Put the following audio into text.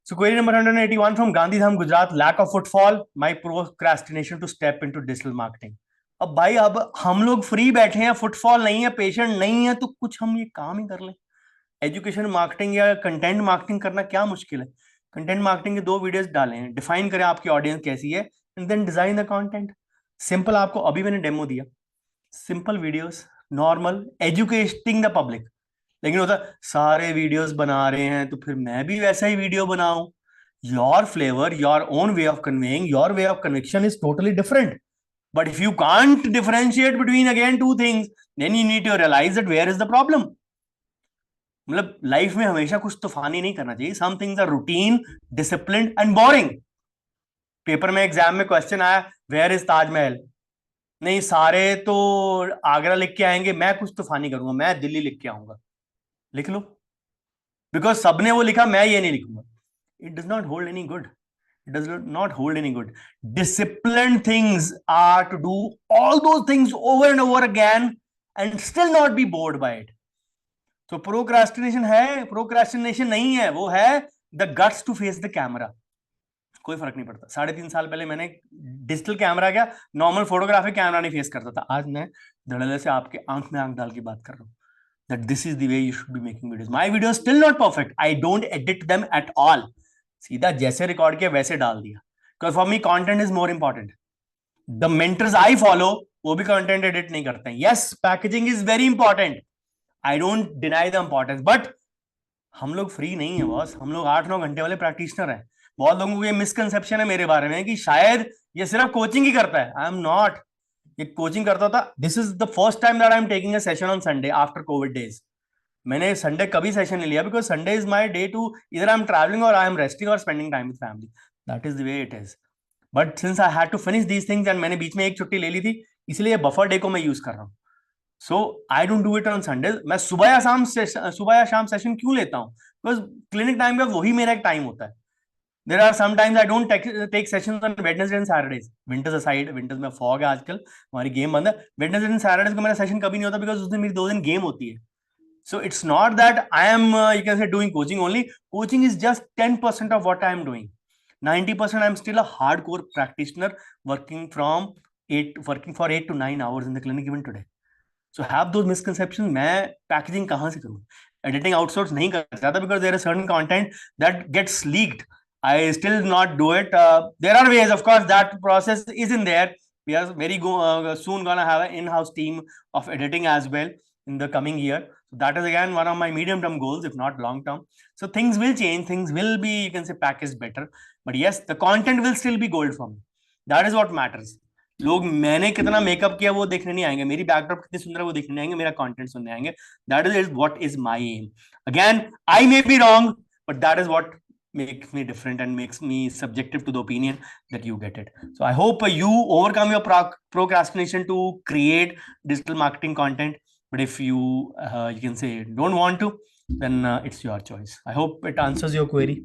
So query number 181 from Gandhidham, Gujarat. Lack of footfall, my procrastination to step into digital marketing. अब भाई अब हम लोग free बैठे हैं, फुटफॉल नहीं है, पेशेंट नहीं है, तो कुछ हम ये काम ही कर लें। एजुकेशन मार्केटिंग या कंटेंट मार्केटिंग करना क्या मुश्किल है? कंटेंट मार्केटिंग के 2 वीडियोस डाले हैं, डिफाइन करें आपकी ऑडियंस कैसी है and then design the content. Simple, आपको अभी मैंने डेमो दिया, simple videos, normal educating the public. लेकिन होता सारे वीडियोस बना रहे हैं तो फिर मैं भी वैसा ही वीडियो बनाऊं। Your flavour, your own way of conveying, your way of conviction is totally different. But if you can't differentiate between again two things, then you need to realise that where is the problem. मतलब life में हमेशा कुछ तूफानी नहीं करना चाहिए। Some things are routine, disciplined and boring. Paper में, exam में क्वेश्चन आया, वेयर इज ताजमहल? नहीं, सारे तो आगरा लिख के आएंगे, मैं कुछ तूफानी करूंगा, मैं दिल्ली लिख के आऊंगा। लिख लो, बिकॉज सबने वो लिखा, मैं ये नहीं लिखूंगा। It does not hold any good, it does not hold any good. Disciplined things are to do all those things over and over again and still not be bored by it. तो procrastination है, procrastination नहीं है, वो है the guts to face the camera. कोई फर्क नहीं पड़ता। 3.5 साल पहले मैंने डिजिटल कैमरा, क्या नॉर्मल फोटोग्राफिक कैमरा नहीं फेस करता था। आज मैं धड़ल्ले से आपके आंख में आंख डाल के बात कर रहा हूं that this is the way you should be making videos. My videos still not perfect. I don't edit them at all. सीधा जैसे रिकॉर्ड किया वैसे डाल दिया, because for me content is more important. The mentors I follow वो भी content edit नहीं करते हैं। Yes, packaging is very important. I don't deny the importance, but हम लोग फ्री नहीं है बॉस, हम लोग 8-9 घंटे वाले प्रैक्टिशनर हैं। बहुत लोगों को ये मिसकंसेप्शन है मेरे बारे में कि शायद ये सिर्फ कोचिंग ही करता है। I am not. ये कोचिंग करता था। This is the first time that I am taking a session on Sunday after covid days. मैंने संडे कभी सेशन नहीं लिया, because Sunday is my day to इधर आई एम ट्रैवलिंग और I am resting और spending time with family. That is the way it is. But since I had to finish these things and मैंने बीच में एक छुट्टी ले ली थी, इसलिए बफर डे को मैं यूज कर रहा हूँ। So I don't do it on Sunday. मैं सुबह या शाम सेशन क्यों लेता हूँ? बिकॉज क्लिनिक टाइम का वही मेरा एक टाइम होता है। There are sometimes I don't take sessions on Wednesdays and Saturdays. Winters aside, winters में fog है आजकल, हमारी गेम बंद है। Wednesdays and Saturdays को मेरा सेशन कभी नहीं होता, बिकॉज उस दिन मेरी 2 दिन गेम होती है। So it's not that I am you can say doing coaching only. Coaching is just 10% of what I am doing. 90% I am still a hardcore practitioner working for 8 to 9 hours in the clinic even today. So have those misconceptions. मैं packaging कहाँ से करूँ? Editing outsource नहीं कर सकता, because there is certain content that gets leaked. I still not do it. There are ways, of course, that process is in there. We are very soon gonna have an in-house team of editing as well in the coming year. So that is again one of my medium-term goals, if not long-term. So things will change. Things will be, you can say, packaged better. But yes, the content will still be gold for me. That is what matters. लोग मैंने कितना makeup किया वो देखने नहीं आएंगे, मेरी backdrop कितनी सुंदर है वो देखने नहीं आएंगे, मेरा कंटेंट सुनने आएंगे। That is what is my aim. Again, I may be wrong, but that is what makes me different and makes me subjective to the opinion that you get it. So I hope you overcome your procrastination to create digital marketing content. But if you you can say don't want to, then it's your choice. I hope it answers your query.